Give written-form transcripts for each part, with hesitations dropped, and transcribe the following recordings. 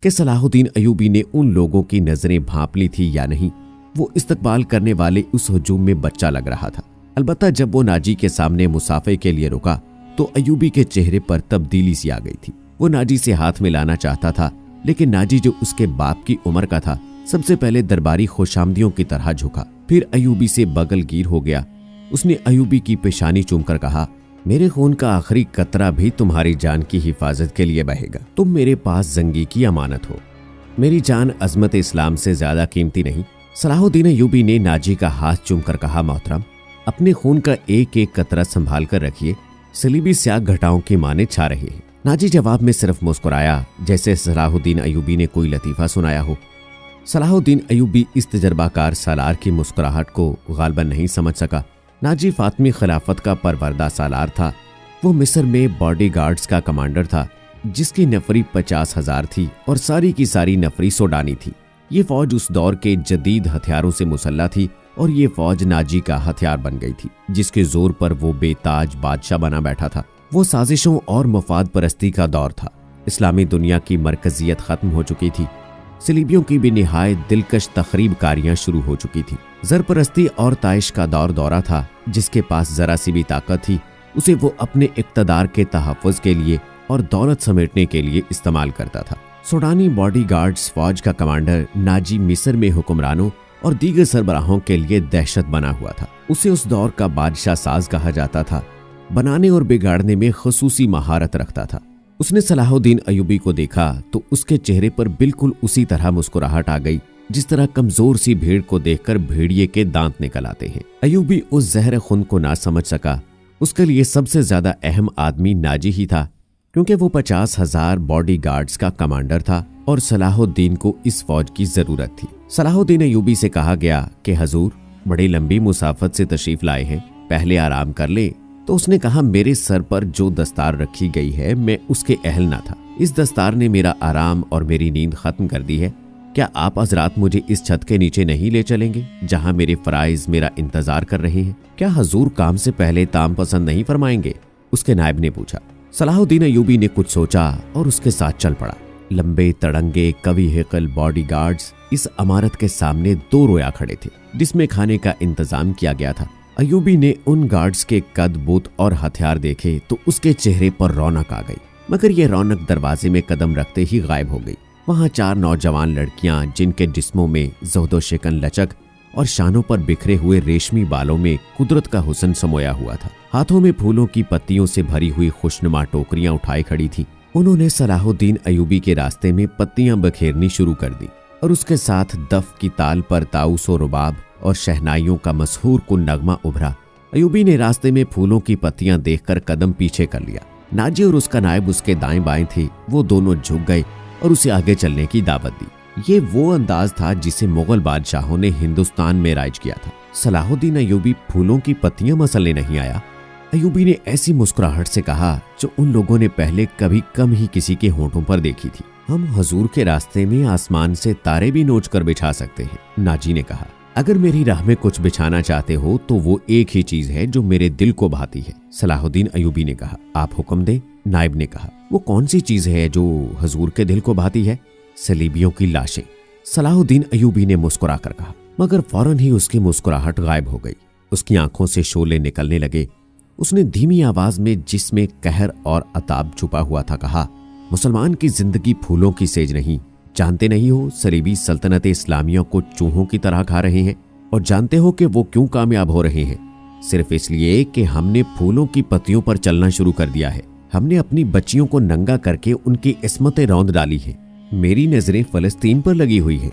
कि सलाहुद्दीन अयूबी ने उन लोगों की नजरें भांप ली थी या नहीं। वो इस्तकबाल करने वाले उस हुजूम में बच्चा लग रहा था। अलबत्ता जब वो नाजी के सामने मुसाफे के लिए रुका तो अयूबी के चेहरे पर तब्दीली सी आ गई थी। वो नाजी से हाथ मिलाना चाहता था, लेकिन नाजी जो उसके बाप की उम्र का था, सबसे पहले दरबारी खुशामदियों की तरह झुका, फिर अयूबी से बगलगीर हो गया। उसने अयूबी की पेशानी चूमकर कहा, मेरे खून का आखिरी कतरा भी तुम्हारी जान की हिफाजत के लिए बहेगा। तुम मेरे पास जंगी की अमानत हो। मेरी जान अजमत इस्लाम से ज्यादा कीमती नहीं। सलाहुद्दीन अयूबी ने नाजी का हाथ चूमकर कहा, मोहतरम, अपने खून का एक एक कतरा संभाल कर रखिए, सलीबी स्याह घटाओं की माने छा रहे हैं। नाजी जवाब में सिर्फ मुस्कुराया, जैसे सलाहुद्दीन अयूबी ने कोई लतीफा सुनाया हो। सलाहुद्दीन अयूबी इस तजर्बाकार सालार की मुस्कुराहट को गालबन नहीं समझ सका। नाजी फातमी खिलाफत का परवरदा सालार था। वो मिस्र में बॉडी गार्ड्स का कमांडर था, जिसकी नफरी 50,000 थी और सारी की सारी नफरी सोडानी थी। ये फौज उस दौर के जदीद हथियारों से मुसल्ला थी और ये फौज नाजी का हथियार बन गई थी, जिसके जोर पर वो बेताज बादशाह बना बैठा था। वो साजिशों और मफाद परस्ती का दौर था। इस्लामी दुनिया की मरकजियत खत्म हो चुकी थी। सलीबियों की भी निहायत दिलकश तखरीबकारियां शुरू हो चुकी थी। ज़रपरस्ती और ताइश का दौर दौरा था। जिसके पास जरा सी भी ताकत थी, उसे वो अपने इक्तदार के तहफ़्फ़ुज़ के लिए और दौलत समेटने के लिए इस्तेमाल करता था। सूडानी बॉडी गार्ड्स फौज का कमांडर नाजी मिस्र में हुक्मरानों और दीगर सरबराहों के लिए दहशत बना हुआ था। उसे उस दौर का बादशाह साज कहा जाता था। बनाने और बिगाड़ने में खसूसी महारत रखता था। उसने सलाहुद्दीन अयूबी को देखा तो उसके चेहरे पर बिल्कुल उसी तरह मुस्कुराहट आ गई, जिस तरह कमजोर सी भेड़ को देखकर भेड़िए के दांत निकल आते हैं। अयूबी उस जहर खून को ना समझ सका। उसके लिए सबसे ज्यादा अहम आदमी नाजी ही था, क्योंकि वो 50,000 बॉडी गार्ड्स का कमांडर था और सलाहुद्दीन को इस फौज की जरूरत थी। सलाहुद्दीन अयूबी से कहा गया कि हजूर, बड़ी लंबी मुसाफत से तशरीफ लाए हैं, पहले आराम कर ले। तो उसने कहा, मेरे सर पर जो दस्तार रखी गई है, मैं उसके अहल ना था। इस दस्तार ने मेरा आराम और मेरी नींद खत्म कर दी है। क्या आप हजरात मुझे इस छत के नीचे नहीं ले चलेंगे, जहां मेरे फराइज मेरा इंतजार कर रहे हैं? क्या हजूर काम से पहले ताम पसंद नहीं फरमाएंगे? उसके नायब ने पूछा। सलाहुद्दीन अयूबी ने कुछ सोचा और उसके साथ चल पड़ा। लंबे तड़ंगे कवि हेकल बॉडी गार्ड्स इस इमारत के सामने 2 रोया खड़े थे, जिसमें खाने का इंतजाम किया गया था। अयूबी ने उन गार्ड्स के कद बूत और हथियार देखे तो उसके चेहरे पर रौनक आ गई, मगर ये रौनक दरवाजे में कदम रखते ही गायब हो गई। वहां 4 नौजवान लड़कियां, जिनके जिस्मों में ज़ोहदो शिकन लचक और शानों पर बिखरे हुए रेशमी बालों में कुदरत का हुस्न समोया हुआ था, हाथों में फूलों की पत्तियों से भरी हुई खुशनुमा टोकरियां उठाए खड़ी थी। उन्होंने सलाहुद्दीन अयूबी के रास्ते में पत्तियां बखेरनी शुरू कर दी और उसके साथ दफ की ताल पर ताउस और रुबाब और शहनाइयों का मशहूर कुन नगमा उभरा। अयूबी ने रास्ते में फूलों की पत्तियां देखकर कदम पीछे कर लिया। नाजी और उसका नायब उसके दाएं बाएं थे। वो दोनों झुक गए और उसे आगे चलने की दावत दी। ये वो अंदाज था जिसे मुगल बादशाहों ने हिंदुस्तान में राइज किया था। सलाहुद्दीन अयूबी फूलों की पत्तियां मसलने नहीं आया। अयूबी ने ऐसी मुस्कुराहट से कहा जो उन लोगों ने पहले कभी कम ही किसी के होठों पर देखी थी। हम हजूर के रास्ते में आसमान से तारे भी नोच कर बिछा सकते हैं। नाजी ने कहा, अगर मेरी राह में कुछ बिछाना चाहते हो तो वो एक ही चीज है जो मेरे दिल को भाती है। सलाहुद्दीन अयूबी ने कहा, आप हुक्म दे। नायब ने कहा, वो कौन सी चीज है जो हजूर के दिल को भाती है? सलीबियों की लाशें। सलाहुद्दीन अयूबी ने मुस्कुरा कर कहा, मगर फौरन ही उसकी मुस्कुराहट गायब हो गई। उसकी आंखों से शोले निकलने लगे। उसने धीमी आवाज में, जिसमें कहर और अताब छुपा हुआ था, कहा, मुसलमान की जिंदगी फूलों की सेज नहीं। जानते नहीं हो सलीबी सल्तनत इस्लामिया को चूहों की तरह खा रहे हैं? और जानते हो कि वो क्यों कामयाब हो रहे हैं? सिर्फ इसलिए कि हमने फूलों की पत्तियों पर चलना शुरू कर दिया है। हमने अपनी बच्चियों को नंगा करके उनकी इस्मतें रौंद डाली है। मेरी नजरें फलस्तीन पर लगी हुई है।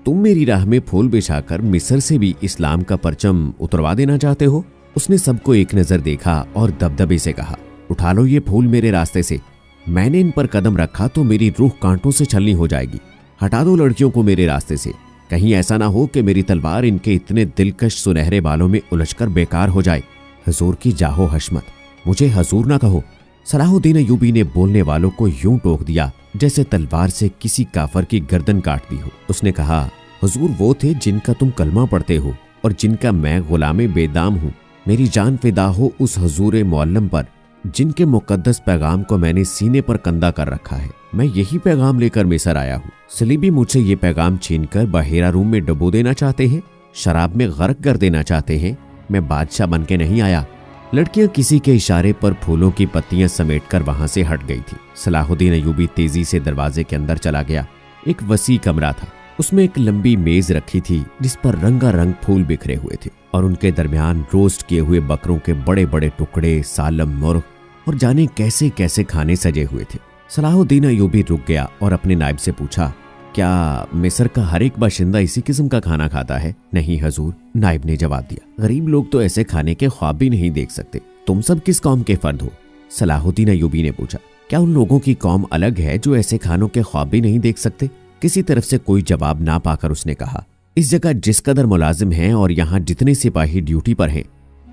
तुम मेरी राह में फूल बिछाकर मिस्र से भी इस्लाम का परचम उतरवा देना चाहते हो? उसने सबको एक नजर देखा और दबदबे से कहा, उठा लो ये फूल मेरे रास्ते से। मैंने इन पर कदम रखा तो मेरी रूह कांटों से छलनी हो जाएगी। हटा दो लड़कियों को मेरे रास्ते से। कहीं ऐसा ना हो कि मेरी तलवार इनके इतने दिलकश सुनहरे बालों में उलझकर बेकार हो जाए। हजूर की जाहो हशमत, मुझे हजूर ना कहो। सलाहुद्दीन अयूबी ने बोलने वालों को यूं टोक दिया जैसे तलवार से किसी काफर की गर्दन काट दी हो। उसने कहा, हुजूर वो थे जिनका तुम कलमा पढ़ते हो और जिनका मैं गुलामे बेदाम हूँ। मेरी जान फिदा हो उस हुजूर मुअल्लम पर जिनके मुकद्दस पैगाम को मैंने सीने पर कंधा कर रखा है। मैं यही पैगाम लेकर मिस्र आया हूँ। सलीबी मुझसे ये पैगाम छीनकर बहेरा रूम में डुबो देना चाहते हैं, शराब में गर्क कर देना चाहते हैं। मैं बादशाह बन के नहीं आया। लड़कियां किसी के इशारे पर फूलों की पत्तियां समेटकर वहां से हट गई थी। सलाहुद्दीन अय्यूबी तेजी से दरवाजे के अंदर चला गया। एक वसी कमरा था। उसमें एक लंबी मेज रखी थी जिस पर रंगारंग फूल बिखरे हुए थे और उनके दरमियान रोस्ट किए हुए बकरों के बड़े बड़े टुकड़े, सालम, मुर्ग और जाने कैसे कैसे खाने सजे हुए थे। सलाहुद्दीन अय्यूबी रुक गया और अपने नायब से पूछा, क्या मिस्र का हर एक बाशिंदा इसी किस्म का खाना खाता है? नहीं हजूर, नायब ने जवाब दिया। गरीब लोग तो ऐसे खाने के ख्वाब भी नहीं देख सकते। तुम सब किस कौम के फर्द हो? सलाहुद्दीन अय्यूबी ने पूछा। क्या उन लोगों की कौम अलग है जो ऐसे खानों के ख्वाब भी नहीं देख सकते? किसी तरफ से कोई जवाब ना पाकर उसने कहा, इस जगह जिस कदर मुलाजिम हैं और यहाँ जितने सिपाही ड्यूटी पर हैं,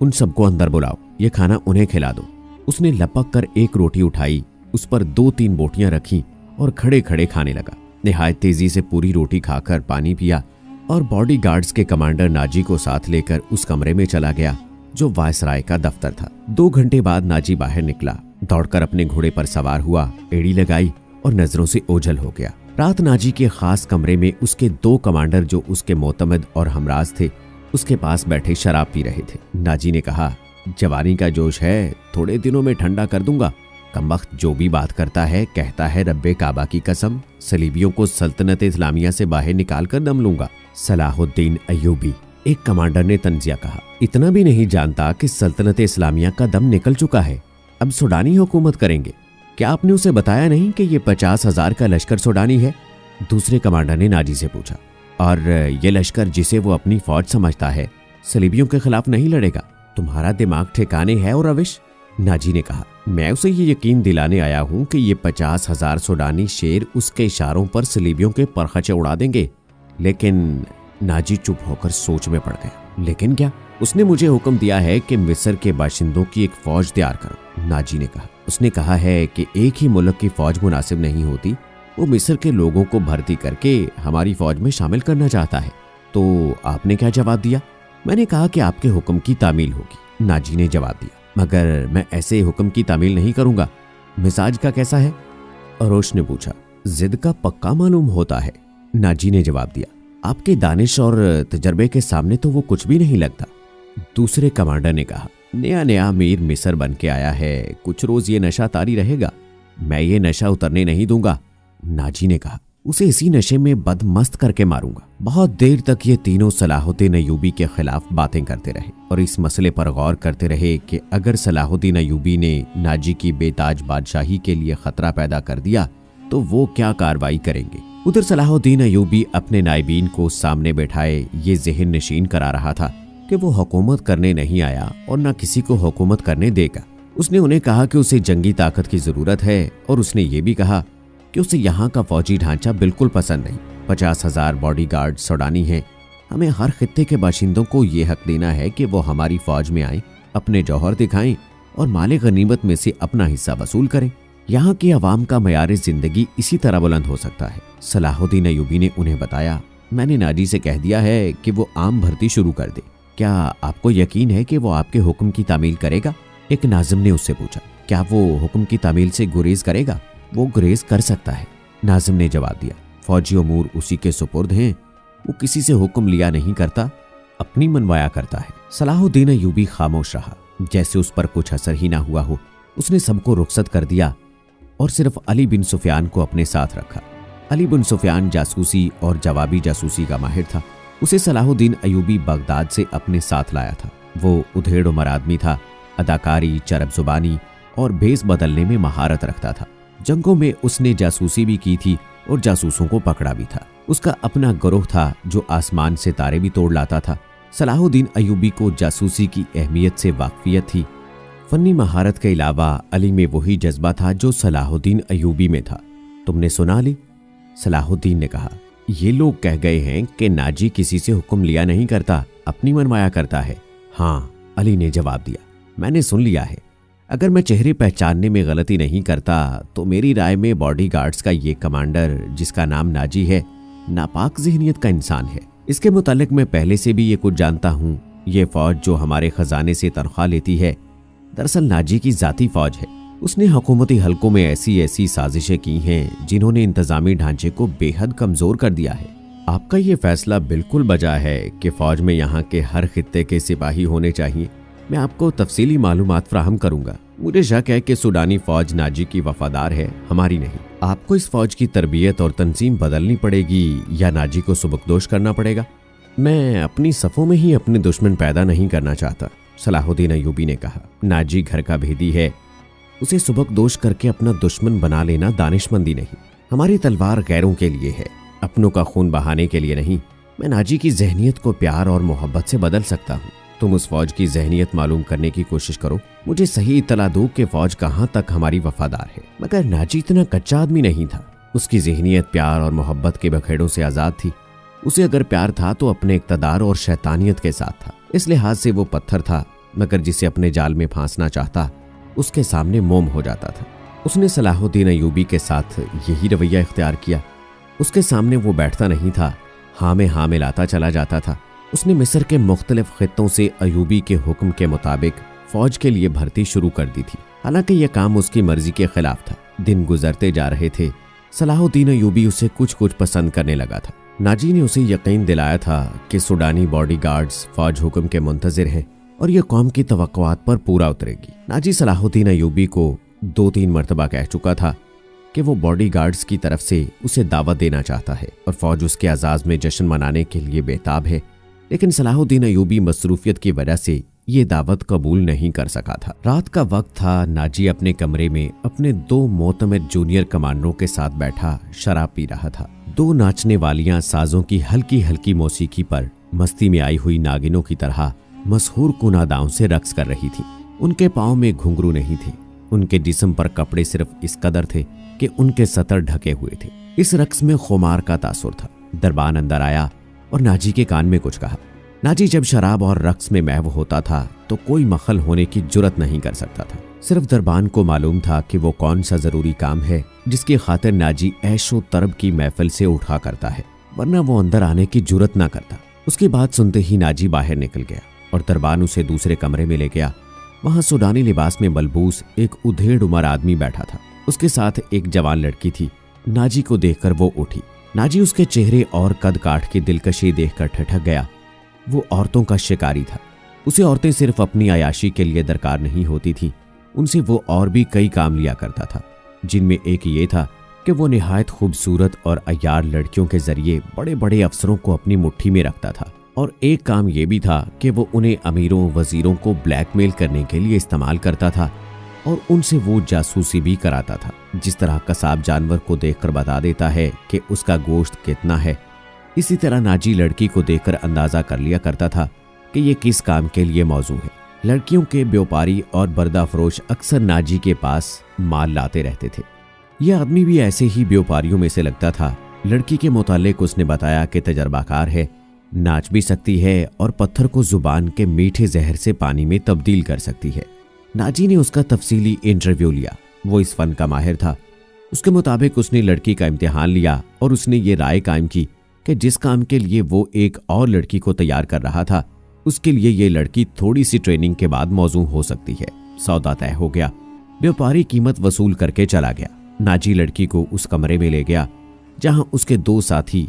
उन सबको अंदर बुलाओ, ये खाना उन्हें खिला दो। उसने लपक कर एक रोटी उठाई, उस पर 2-3 बोटियां रखी और खड़े खड़े खाने लगा। निहायत तेजी से पूरी रोटी खाकर पानी पिया और बॉडीगार्ड्स के कमांडर नाजी को साथ लेकर उस कमरे में चला गया जो वायसराय का दफ्तर था। 2 घंटे बाद नाजी बाहर निकला, दौड़कर अपने घोड़े पर सवार हुआ, एड़ी लगाई और नजरों से ओझल हो गया। रात नाजी के खास कमरे में उसके 2 कमांडर जो उसके मोतमद और हमराज थे उसके पास बैठे शराब पी रहे थे। नाजी ने कहा, जवानी का जोश है, थोड़े दिनों में ठंडा कर दूंगा। कमबख्त जो भी बात करता है कहता है रब्बे काबा की कसम, सलीबियों को सल्तनत इस्लामिया से बाहर निकाल कर दम लूंगा। सलाहुद्दीन अय्यूबी, एक कमांडर ने तंजिया कहा, इतना भी नहीं जानता कि सल्तनत इस्लामिया का दम निकल चुका है, अब सुडानी हुकूमत करेंगे। क्या आपने उसे बताया नहीं कि ये 50,000 का लश्कर सुडानी है? दूसरे कमांडर ने नाजी से पूछा। और ये लश्कर जिसे वो अपनी फौज समझता है सलीबियों के खिलाफ नहीं लड़ेगा? तुम्हारा दिमाग ठिकाने है और रविश? नाजी ने कहा, मैं उसे ये यकीन दिलाने आया हूँ कि ये 50,000 सुडानी शेर उसके इशारों पर सलीबियों के परखचे उड़ा देंगे। लेकिन नाजी चुप होकर सोच में पड़ गया। लेकिन क्या? उसने मुझे हुक्म दिया है कि मिस्र के बाशिंदों की एक फौज तैयार करो। नाजी ने कहा, उसने कहा है कि एक ही मुल्क की फौज मुनासिब नहीं होती, वो मिस्र के लोगों को भर्ती करके हमारी फौज में शामिल करना चाहता है। तो आपने क्या जवाब दिया? मैंने कहा कि आपके हुक्म की तामील होगी। नाजी ने जवाब दिया, मगर मैं ऐसे हुक्म की तामील नहीं करूंगा। मिजाज का कैसा है? अरोश ने पूछा। जिद का पक्का मालूम होता है। नाजी ने जवाब दिया, आपके दानिश और तजर्बे के सामने तो वो कुछ भी नहीं लगता। दूसरे कमांडर ने कहा, नया नया अमीर मिस्र बन के आया है, कुछ रोज ये नशा तारी रहेगा, मैं ये नशा उतरने नहीं दूंगा। नाजी ने कहा, उसे इसी नशे में बदमस्त करके मारूंगा। बहुत देर तक ये तीनों सलाहुद्दीन अय्यूबी के खिलाफ बातें करते रहे और इस मसले पर गौर करते रहे कि अगर सलाहुद्दीन अय्यूबी ने नाजी की बेताज बादशाही के लिए खतरा पैदा कर दिया तो वो क्या कार्रवाई करेंगे। उधर सलाहुद्दीन अय्यूबी अपने नायबीन को सामने बैठाए ये ज़हन नशीन करा रहा था कि वो हुकूमत करने नहीं आया और न किसी को हुकूमत करने देगा। उसने उन्हें कहा कि उसे जंगी ताकत की ज़रूरत है और उसने ये भी कहा कि उसे यहाँ का फौजी ढांचा बिल्कुल पसंद नहीं। 50,000 बॉडीगार्ड सुडानी हैं। हमें हर खित्ते के बाशिंदों को ये हक देना है कि वो हमारी फौज में आए, अपने जौहर दिखाएं और माले गनीमत में से अपना हिस्सा वसूल करें। यहाँ की आवाम का मयार जिंदगी इसी तरह बुलंद हो सकता है। सलाहुद्दीन अय्यूबी ने उन्हें बताया, मैंने नाजी से कह दिया है कि वो आम भर्ती शुरू कर दे। क्या आपको यकीन है कि वो आपके हुक्म की तामील करेगा? एक नाज़िम ने उससे पूछा। क्या वो हुक्म की तामील से गुरेज करेगा? वो गुरेज कर सकता है, नाज़िम ने जवाब दिया। फौजी उमूर उसी के सुपुर्द हैं, वो किसी से हुक्म लिया नहीं करता, अपनी मनवाया करता है। सलाहुद्दीन अय्यूबी खामोश रहा, जैसे उस पर कुछ असर ही ना हुआ हो। उसने सबको रुखसत कर दिया और सिर्फ अली बिन सुफियान को अपने साथ रखा। अली बिन सुफियान जासूसी और जवाबी जासूसी का माहिर था। उसे सलाहुद्दीन अय्यूबी बगदाद से अपने साथ लाया था। वो उधेड़ उमर आदमी था, अदाकारी, चरब जुबानी और भेस बदलने में महारत रखता था। जंगों में उसने जासूसी भी की थी और जासूसों को पकड़ा भी था। उसका अपना गिरोह था जो आसमान से तारे भी तोड़ लाता था। सलाहुद्दीन अय्यूबी को जासूसी की अहमियत से वाकफियत थी। फन्नी महारत के अलावा अली में वही जज्बा था जो सलाहुद्दीन अय्यूबी में था। तुमने सुना अली? सलाहुद्दीन ने कहा, ये लोग कह गए हैं कि नाजी किसी से हुक्म लिया नहीं करता, अपनी मनमाया करता है। हाँ, अली ने जवाब दिया, मैंने सुन लिया है। अगर मैं चेहरे पहचानने में गलती नहीं करता तो मेरी राय में बॉडीगार्ड्स का ये कमांडर जिसका नाम नाजी है, नापाक ज़हनियत का इंसान है। इसके मुतालिक मैं पहले से भी ये कुछ जानता हूँ। ये फौज जो हमारे खजाने से तनख्वाह लेती है दरअसल नाजी की जाती फौज है। उसने हुकूमती हलकों में ऐसी ऐसी साजिशें की हैं जिन्होंने इंतजामी ढांचे को बेहद कमजोर कर दिया है। आपका ये फैसला बिल्कुल बजा है कि फौज में यहाँ के हर खित्ते के सिपाही होने चाहिए। मैं आपको तफसीली मालूमात फराहम करूंगा। मुझे शक है कि सूडानी फौज नाजी की वफादार है, हमारी नहीं। आपको इस फौज की तरबियत और तंजीम बदलनी पड़ेगी या नाजी को सुबकदोश करना पड़ेगा। मैं अपनी सफ़ों में ही अपने दुश्मन पैदा नहीं करना चाहता, सलाहुद्दीन अय्यूबी ने कहा। नाजी घर का भेदी है, उसे सुबकदोश करके अपना दुश्मन बना लेना दानिशमंदी नहीं। हमारी तलवार गैरों के लिए है, अपनों का खून बहाने के लिए नहीं। मैं नाजी की जहनियत को प्यार और मोहब्बत से बदल सकता हूँ। तुम उस फौज की जहनियत मालूम करने की कोशिश करो, मुझे सही इत्तला दो कि फौज कहाँ तक हमारी वफादार है। मगर नाजी इतना कच्चा आदमी नहीं था। उसकी जहनियत प्यार और मोहब्बत के बखेड़ों से आज़ाद थी। उसे अगर प्यार था तो अपने इक़्तिदार और शैतानियत के साथ था। इस लिहाज से वो पत्थर था, मगर जिसे अपने जाल में फांसना चाहता उसके सामने मोम हो जाता था। उसने सलाहुद्दीन अय्यूबी के साथ यही रवैया इख्तियार किया। उसके सामने वो बैठता नहीं था, हाँ में हाँ मिलाता चला जाता था। उसने मिस्र के मुख्तलिफ खित्तों से अय्यूबी के हुक्म के मुताबिक फौज के लिए भर्ती शुरू कर दी थी। हालांकि यह काम उसकी मर्जी के खिलाफ था। दिन गुजरते जा रहे थे, सलाहुद्दीन अय्यूबी उसे कुछ कुछ पसंद करने लगा था। नाजी ने उसे यकीन दिलाया था कि सूडानी बॉडीगार्ड्स फौज हुक्म के मुंतजिर हैं और यह कौम की तवक्कुआत पर पूरा उतरेगी। नाजी सलाहुद्दीन अय्यूबी को 2-3 मरतबा कह चुका था कि वो बॉडीगार्ड्स की तरफ से उसे दावत देना चाहता है और फौज उसके आज़ाज़ में जश्न मनाने के लिए बेताब है। लेकिन सलाहुद्दीन अय्यूबी मसरूफियत की वजह से ये दावत कबूल नहीं कर सका था। रात का वक्त था। नाजी अपने कमरे में अपने 2 मोतमिद जूनियर कमांडरों के साथ बैठा शराब पी रहा था। 2 नाचने वालियां साजों की हल्की हल्की मौसीकी पर मस्ती में आई हुई नागिनों की तरह मशहूर कुनादाओं से रक्स कर रही थी। उनके पाँव में घुंघरू नहीं थे, उनके जिस्म पर कपड़े सिर्फ इस कदर थे कि उनके सतर ढके हुए थे। इस रक्स में खुमार का तासुर था। दरबान अंदर आया और नाजी के कान में कुछ कहा। नाजी जब शराब और रक्स में महव होता था तो कोई मखल होने की जुर्रत नहीं कर सकता था। सिर्फ दरबान को मालूम था कि वो कौन सा जरूरी काम है जिसकी खातिर नाजी ऐशो तरब की महफिल से उठा करता है, वरना वो अंदर आने की जुर्रत ना करता। उसकी बात सुनते ही नाजी बाहर निकल गया और दरबान उसे दूसरे कमरे में ले गया। वहां सूडानी लिबास में मलबूस एक उधेड़ उमर आदमी बैठा था। उसके साथ एक जवान लड़की थी। नाजी को देखकर वो उठी। नाजी उसके चेहरे और कद काठ की दिलकशी देखकर ठिठक गया। वो औरतों का शिकारी था। उसे औरतें सिर्फ अपनी अयाशी के लिए दरकार नहीं होती थी, उनसे वो और भी कई काम लिया करता था, जिनमें एक ये था कि वो निहायत खूबसूरत और अय्यार लड़कियों के जरिए बड़े बड़े अफसरों को अपनी मुट्ठी में रखता था। और एक काम ये भी था कि वो उन्हें अमीरों वजीरों को ब्लैकमेल करने के लिए इस्तेमाल करता था और उनसे वो जासूसी भी कराता था। जिस तरह कसाब जानवर को देखकर बता देता है कि उसका गोश्त कितना है, इसी तरह नाजी लड़की को देखकर अंदाजा कर लिया करता था कि ये किस काम के लिए मौजू है। लड़कियों के व्यापारी और बर्दा फरोश अक्सर नाजी के पास माल लाते रहते थे। यह आदमी भी ऐसे ही व्यापारियों में से लगता था। लड़की के मुतालिक उसने बताया कि तजर्बाकार है, नाच भी सकती है और पत्थर को जुबान के मीठे जहर से पानी में तब्दील कर सकती है। नाजी ने उसका तफसीली इंटरव्यू लिया। वो इस फन का माहिर था। उसके मुताबिक उसने लड़की का इम्तिहान लिया और उसने ये राय कायम की कि जिस काम के लिए वो एक और लड़की को तैयार कर रहा था, उसके लिए ये लड़की थोड़ी सी ट्रेनिंग के बाद मौजू हो सकती है। सौदा तय हो गया। व्यापारी कीमत वसूल करके चला गया। नाजी लड़की को उस कमरे में ले गया जहां उसके 2 साथी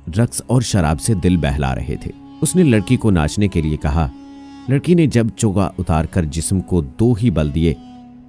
रक्स और शराब से दिल बहला रहे थे। उसने लड़की को नाचने के लिए कहा। लड़की ने जब चोगा उतारकर जिस्म को 2 ही बल दिए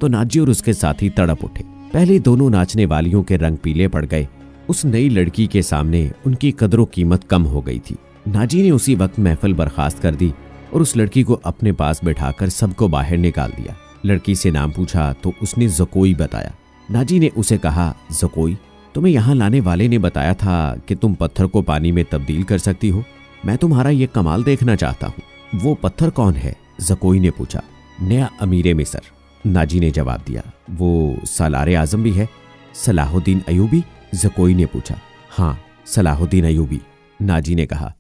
तो नाजी और उसके साथी तड़प उठे। पहले दोनों नाचने वालियों के रंग पीले पड़ गए। उस नई लड़की के सामने उनकी कदरों कीमत कम हो गई थी। नाजी ने उसी वक्त महफिल बर्खास्त कर दी और उस लड़की को अपने पास बैठाकर सबको बाहर निकाल दिया। लड़की से नाम पूछा तो उसने ज़कोई बताया। नाजी ने उसे कहा, ज़कोई, तुम्हें यहाँ लाने वाले ने बताया था कि तुम पत्थर को पानी में तब्दील कर सकती हो। मैं तुम्हारा ये कमाल देखना चाहता हूँ। वो पत्थर कौन है? ज़कोई ने पूछा। नया अमीर मिस्र, नाजी ने जवाब दिया। वो सालार आजम भी है? सलाहुद्दीन अय्यूबी? ज़कोई ने पूछा। हाँ, सलाहुद्दीन अय्यूबी, नाजी ने कहा।